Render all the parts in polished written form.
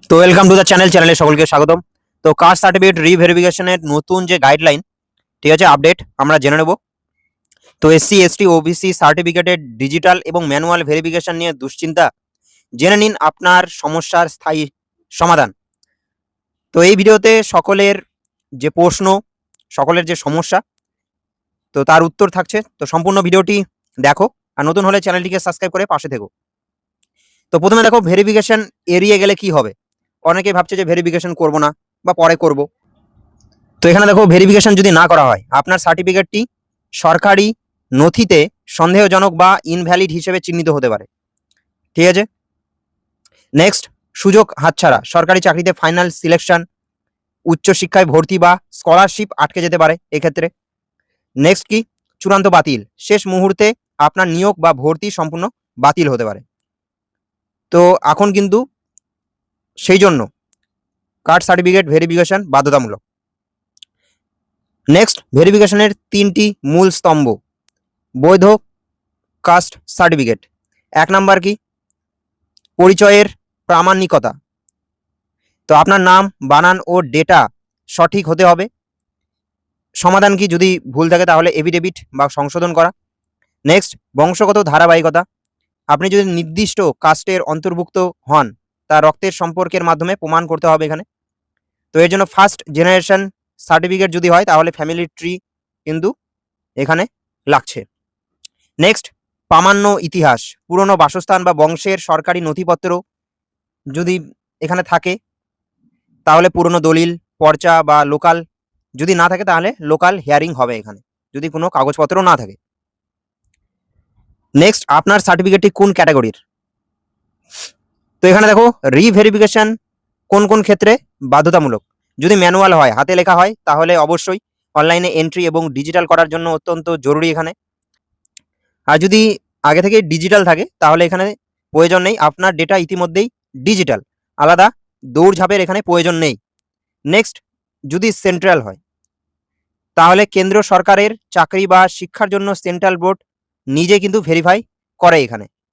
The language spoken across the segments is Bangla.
তো ওয়েলকাম টু দ্য চ্যানেলে সকলকে স্বাগতম। তো কাস্ট সার্টিফিকেট রিভেরিফিকেশনের নতুন যে গাইডলাইন, ঠিক আছে, আপডেট আমরা জেনে নেব। তো এসসি এসটি ওবিসি সার্টিফিকেটের ডিজিটাল এবং ম্যানুয়াল ভেরিফিকেশন নিয়ে দুশ্চিন্তা, জেনে নিন আপনার সমস্যার স্থায়ী সমাধান। তো এই ভিডিওতে সকলের যে প্রশ্ন, সকলের যে সমস্যা, তো তার উত্তর থাকছে। তো সম্পূর্ণ ভিডিওটি দেখো, আর নতুন হলে চ্যানেলটিকে সাবস্ক্রাইব করে পাশে থেকো। তো প্রথমে দেখো, ভেরিফিকেশন এড়িয়ে গেলে কি হবে। অনেকে ভাবছে যে ভেরিফিকেশন করব না বা পরে করব। তো এখানে দেখো, ভেরিফিকেশন যদি না করা হয়, আপনার সার্টিফিকেটটি সরকারি নথিতে সন্দেহজনক বা ইনভ্যালিড হিসেবে চিহ্নিত হতে পারে। ঠিক আছে। নেক্সট, সুযোগ হাতছাড়া। সরকারি চাকরিতে ফাইনাল সিলেকশন, উচ্চশিক্ষায় ভর্তি বা স্কলারশিপ আটকে যেতে পারে এক্ষেত্রে। নেক্সট কি, চূড়ান্ত বাতিল। শেষ মুহূর্তে আপনার নিয়োগ বা ভর্তি সম্পূর্ণ বাতিল হতে পারে। তো এখন কিন্তু সেই জন্য কাস্ট সার্টিফিকেট ভেরিফিকেশন বাধ্যতামূলক। নেক্সট, ভেরিফিকেশনের 3টি মূল স্তম্ভ। বৈধ কাস্ট সার্টিফিকেট। 1 নাম্বার কি, পরিচয়ের প্রামাণিকতা। তো আপনার নাম, বানান ও ডেটা সঠিক হতে হবে। সমাধান কি, যদি ভুল থাকে তাহলে এফিডেভিট বা সংশোধন করা। নেক্সট, বংশগত ধারাবাহিকতা। আপনি যদি নির্দিষ্ট কাস্টের অন্তর্ভুক্ত হন, তা রক্তের সম্পর্কের মাধ্যমে প্রমাণ করতে হবে এখানে। তো এর জন্য ফার্স্ট জেনারেশন সার্টিফিকেট যদি হয় তাহলে ফ্যামিলি ট্রি কিন্তু এখানে লাগছে। নেক্সট, প্রামাণ্য ইতিহাস। পুরনো বাসস্থান বা বংশের সরকারি নথিপত্র যদি এখানে থাকে তাহলে পুরনো দলিল, পর্চা বা লোকাল যদি না থাকে তাহলে লোকাল হিয়ারিং হবে এখানে, যদি কোনো কাগজপত্র না থাকে। নেক্সট, আপনার সার্টিফিকেটটি কোন ক্যাটাগরির। তো এখানে দেখো, রিভেরিফিকেশন কোন কোন ক্ষেত্রে বাধ্যতামূলক। যদি ম্যানুয়াল হয়, হাতে লেখা হয়, তাহলে অবশ্যই অনলাইনে এন্ট্রি এবং ডিজিটাল করার জন্য অত্যন্ত জরুরি এখানে। আর যদি আগে থেকে ডিজিটাল থাকে তাহলে এখানে প্রয়োজন নেই, আপনার ডেটা ইতিমধ্যেই ডিজিটাল, আলাদা দৌড়ঝাঁপের এখানে প্রয়োজন নেই। নেক্সট, যদি সেন্ট্রাল হয় তাহলে কেন্দ্র সরকারের চাকরি বা শিক্ষার জন্য সেন্ট্রাল বোর্ড নিজে কিন্তু ভেরিফাই করে,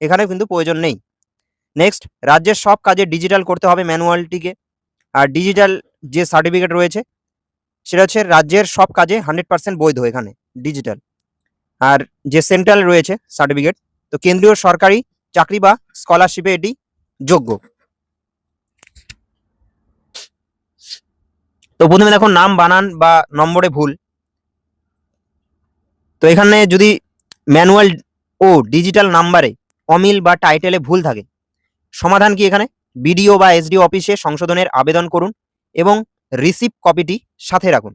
এখানেও কিন্তু প্রয়োজন নেই। নেক্সট, রাজ্যের সব কাজে ডিজিটাল করতে হবে ম্যানুয়ালটিকে। আর ডিজিটাল যে সার্টিফিকেট রয়েছে সেটা হচ্ছে রাজ্যের সব কাজে 100% বৈধ এখানে ডিজিটাল। আর যে সেন্ট্রাল রয়েছে সার্টিফিকেট, তো কেন্দ্রীয় সরকারি চাকরি বা স্কলারশিপে এটি যোগ্য। তো প্রথমে দেখো, নাম, বানান বা নম্বরে ভুল। তো এখানে যদি ম্যানুয়াল ও ডিজিটাল নাম্বারে অমিল বা টাইটেলে ভুল থাকে, সমাধান কি, এখানে বিডিও বা এসডিও অফিসে সংশোধনের আবেদন করুন এবং রিসিপ্ট কপিটি সাথে রাখুন।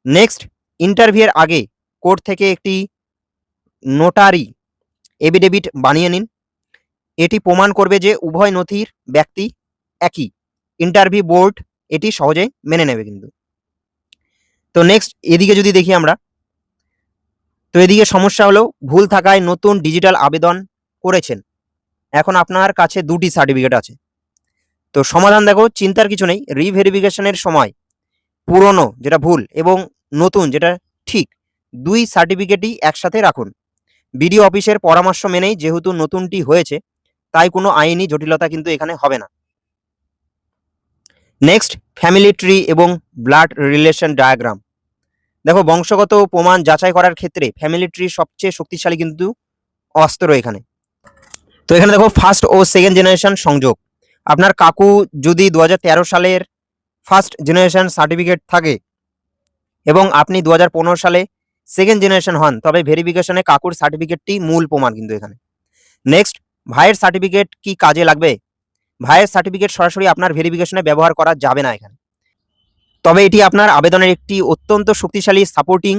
নেক্সট, ইন্টারভিউয়ের আগে কোর্ট থেকে একটি নোটারি এফিডেভিট বানিয়ে নিন। এটি প্রমাণ করবে যে উভয় নথির ব্যক্তি একই। ইন্টারভিউ বোর্ড এটি সহজেই মেনে নেবে কিন্তু। তো নেক্সট, এদিকে যদি দেখি আমরা, তো এদিকে সমস্যা হলো ভুল থাকায় নতুন ডিজিটাল আবেদন করেছেন, এখন আপনার কাছে 2টি সার্টিফিকেট আছে। তো সমাধান দেখো, চিন্তার কিছু নেই। রিভেরিফিকেশনের সময় পুরনো যেটা ভুল এবং নতুন যেটা ঠিক, 2 সার্টিফিকেটই একসাথে রাখুন। বিডিও অফিসের পরামর্শ মেনেই, যেহেতু নতুনটি হয়েছে তাই কোনো আইনি জটিলতা কিন্তু এখানে হবে না। নেক্সট, ফ্যামিলি ট্রি এবং ব্লাড রিলেশন ডায়াগ্রাম। দেখো, বংশগত প্রমাণ যাচাই করার ক্ষেত্রে ফ্যামিলি ট্রি সবচেয়ে শক্তিশালী কিন্তু অস্ত্র এখানে। তো এখানে দেখো, ফার্স্ট ও সেকেন্ড জেনারেশন সংযোগ। আপনার কাকু যদি 2013 সালের ফার্স্ট জেনারেশন সার্টিফিকেট থাকে এবং আপনি 2015 সালে সেকেন্ড জেনারেশন হন, তবে ভেরিফিকেশনে কাকুর সার্টিফিকেটটি মূল প্রমাণ কিন্তু এখানে। নেক্সট, ভাইয়ের সার্টিফিকেট কি কাজে লাগবে। ভাইয়ের সার্টিফিকেট সরাসরি আপনার ভেরিফিকেশনে ব্যবহার করা যাবে না এখানে, তবে এটি আপনার আবেদনের একটি অত্যন্ত শক্তিশালী সাপোর্টিং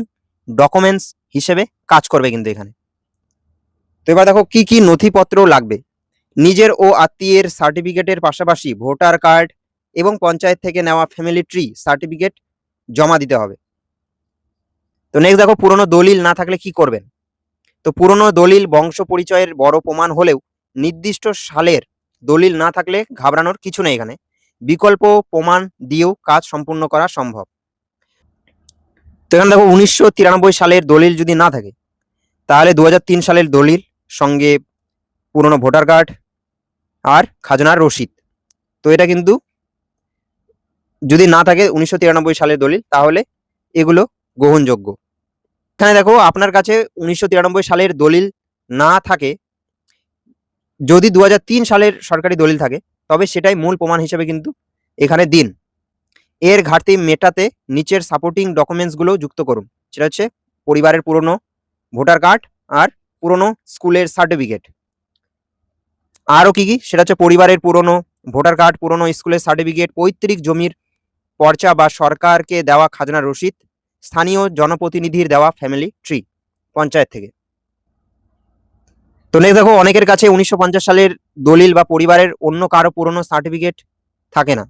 ডকুমেন্টস হিসেবে কাজ করবে কিন্তু এখানে। তো এবার দেখো, কি কি নথিপত্র লাগবে। নিজের ও আত্মীয়ের সার্টিফিকেটের পাশাপাশি ভোটার কার্ড এবং পঞ্চায়েত থেকে নেওয়া ফ্যামিলি ট্রি সার্টিফিকেট জমা দিতে হবে। তো নেক্সট দেখো, পুরনো দলিল না থাকলে কি করবেন। তো পুরনো দলিল বংশ পরিচয়ের বড় প্রমাণ হলেও নির্দিষ্ট সালের দলিল না থাকলে ঘাবড়ানোর কিছু নেই এখানে, বিকল্প প্রমাণ দিয়েও কাজ সম্পূর্ণ করা সম্ভব। তো এখানে দেখো, 1993 সালের দলিল যদি না থাকে তাহলে 2003 সালের দলিল, সঙ্গে পুরনো ভোটার কার্ড আর খাজনার রসিদ। তো এটা কিন্তু যদি না থাকে 1993 সালের দলিল, তাহলে এগুলো গ্রহণযোগ্য। এখানে দেখো আপনার কাছে 1993 সালের দলিল না থাকে, যদি 2003 সালের সরকারি দলিল থাকে তবে সেটাই মূল প্রমাণ হিসেবে কিন্তু এখানে দিন। এর ঘাটতি মেটাতে নিচের সাপোর্টিং ডকুমেন্টসগুলো যুক্ত করুন। সেটা হচ্ছে পরিবারের পুরনো ভোটার কার্ড আর পুরনো স্কুলের সার্টিফিকেট। আরও কি কি, সেটা হচ্ছে পরিবারের পুরনো ভোটার কার্ড, পুরনো স্কুলের সার্টিফিকেট, পৈতৃক জমির পর্চা বা সরকারকে দেওয়া খাজনার রসিদ, স্থানীয় জনপ্রতিনিধির দেওয়া ফ্যামিলি ট্রি পঞ্চায়েত থেকে। তো নেক্সট দেখো, অনেকের কাছে 1950 সালের দলিল বা পরিবারের অন্য কারো পুরনো সার্টিফিকেট থাকে না,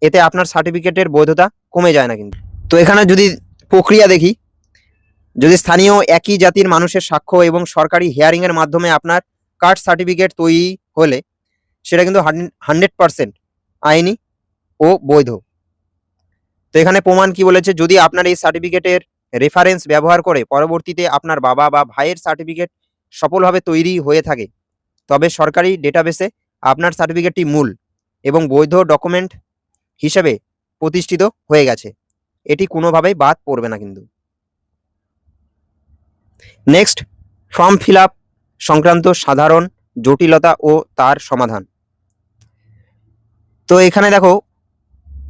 এতে আপনার সার্টিফিকেটের বৈধতা কমে যায় না কিন্তু। তো এখানে যদি প্রক্রিয়া দেখি, যদি স্থানীয় একই জাতির মানুষের সাক্ষ্য এবং সরকারি হিয়ারিংয়ের মাধ্যমে আপনার কাস্ট সার্টিফিকেট তৈরি হলে সেটা কিন্তু 100% আইনি ও বৈধ। তো এখানে প্রমাণ কি বলেছে, যদি আপনার এই সার্টিফিকেটের রেফারেন্স ব্যবহার করে পরবর্তীতে আপনার বাবা বা ভাইয়ের সার্টিফিকেট সফলভাবে তৈরি হয়ে থাকে, তবে সরকারি ডেটাবেসে আপনার সার্টিফিকেটটি মূল এবং বৈধ ডকুমেন্ট হিসেবে প্রতিষ্ঠিত হয়ে গেছে, এটি কোনোভাবেই বাদ পড়বে না কিন্তু। নেক্সট, ফর্ম ফিল আপ সংক্রান্ত সাধারণ জটিলতা ও তার সমাধান। তো এখানে দেখো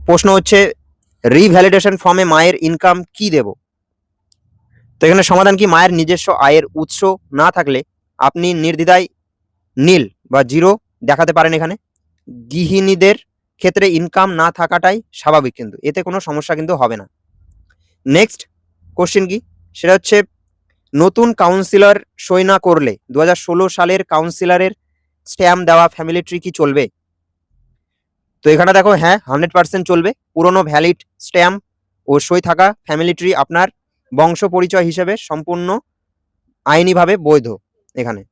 প্রশ্ন হচ্ছে, রিভ্যালিডেশন ফর্মে মায়ের ইনকাম কি দেব। তো এখানে সমাধান কি, মায়ের নিজস্ব আয়ের উৎস না থাকলে আপনি নির্দ্বিধায় নীল বা জিরো দেখাতে পারেন। এখানে গৃহিণীদের ক্ষেত্রে ইনকাম না থাকাটাই স্বাভাবিক, কিন্তু এতে কোনো সমস্যা কিন্তু হবে না। নেক্সট কোশ্চেন কি, সেটা হচ্ছে নতুন কাউন্সিলর সই না করলে 2016 সালের কাউন্সিলরের স্ট্যাম্প দেওয়া ফ্যামিলি ট্রি কি চলবে। তো এখানে দেখো হ্যাঁ 100% চলবে। পুরনো ভ্যালিড স্ট্যাম্প ও সই থাকা ফ্যামিলি ট্রি আপনার বংশ পরিচয় হিসেবে সম্পূর্ণ আইনিভাবে বৈধ এখানে।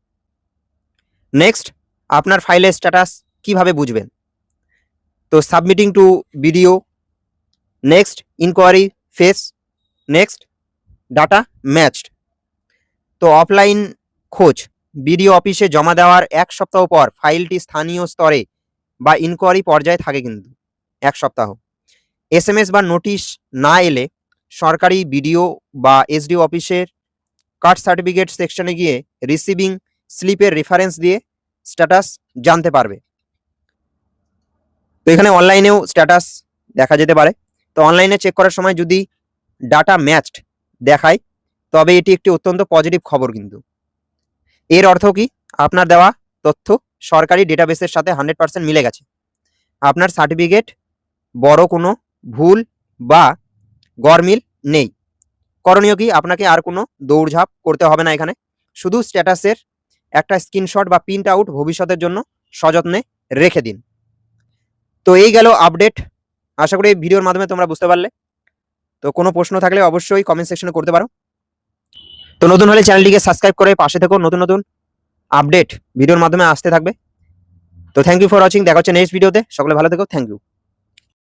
নেক্সট, আপনার ফাইলের স্ট্যাটাস কিভাবে বুঝবেন। তো submitting to BDO, next inquiry phase, next data matched. তো অফলাইন খোঁজ, বিডিও অফিসে জমা দেওয়ার 1 সপ্তাহ পর ফাইলটি স্থানীয় স্তরে বা ইনকোয়ারি পর্যায়ে থাকে কিন্তু 1 সপ্তাহ। SMS বা নোটিশ না এলে সরকারি বিডিও বা এসডিও অফিসের কাস্ট সার্টিফিকেট সেকশনে গিয়ে রিসিভিং স্লিপের রেফারেন্স দিয়ে স্ট্যাটাস জানতে পারবে। তো এখানে অনলাইনেও স্ট্যাটাস দেখা যেতে পারে। তো অনলাইনে চেক করার সময় যদি ডাটা ম্যাচড দেখায় তবে এটি একটি অত্যন্ত পজিটিভ খবর কিন্তু। এর অর্থ কি, আপনার দেওয়া তথ্য সরকারি ডেটাবেসের সাথে 100% মিলে গেছে। আপনার সার্টিফিকেট বড় কোনো ভুল বা গরমিল নেই। করণীয় কি, আপনাকে আর কোনো দৌড়ঝাঁপ করতে হবে না। এখানে শুধু স্ট্যাটাসের একটা স্ক্রিনশট বা প্রিন্ট আউট ভবিষ্যতের জন্য সযত্নে রেখে দিন। তো এই গেল আপডেট। আশা করি এই ভিডিওর মাধ্যমে তোমরা বুঝতে পারলে। তো কোনো প্রশ্ন থাকলে অবশ্যই কমেন্ট সেকশনে করতে পারো। তো নতুন হলে চ্যানেলটিকে সাবস্ক্রাইব করে পাশে থেকো, নতুন নতুন আপডেট ভিডিওর মাধ্যমে আসতে থাকবে। তো থ্যাংক ইউ ফর ওয়াচিং, দেখা হচ্ছে নেক্সট ভিডিওতে। সকলে ভালো থেকো, থ্যাংক ইউ।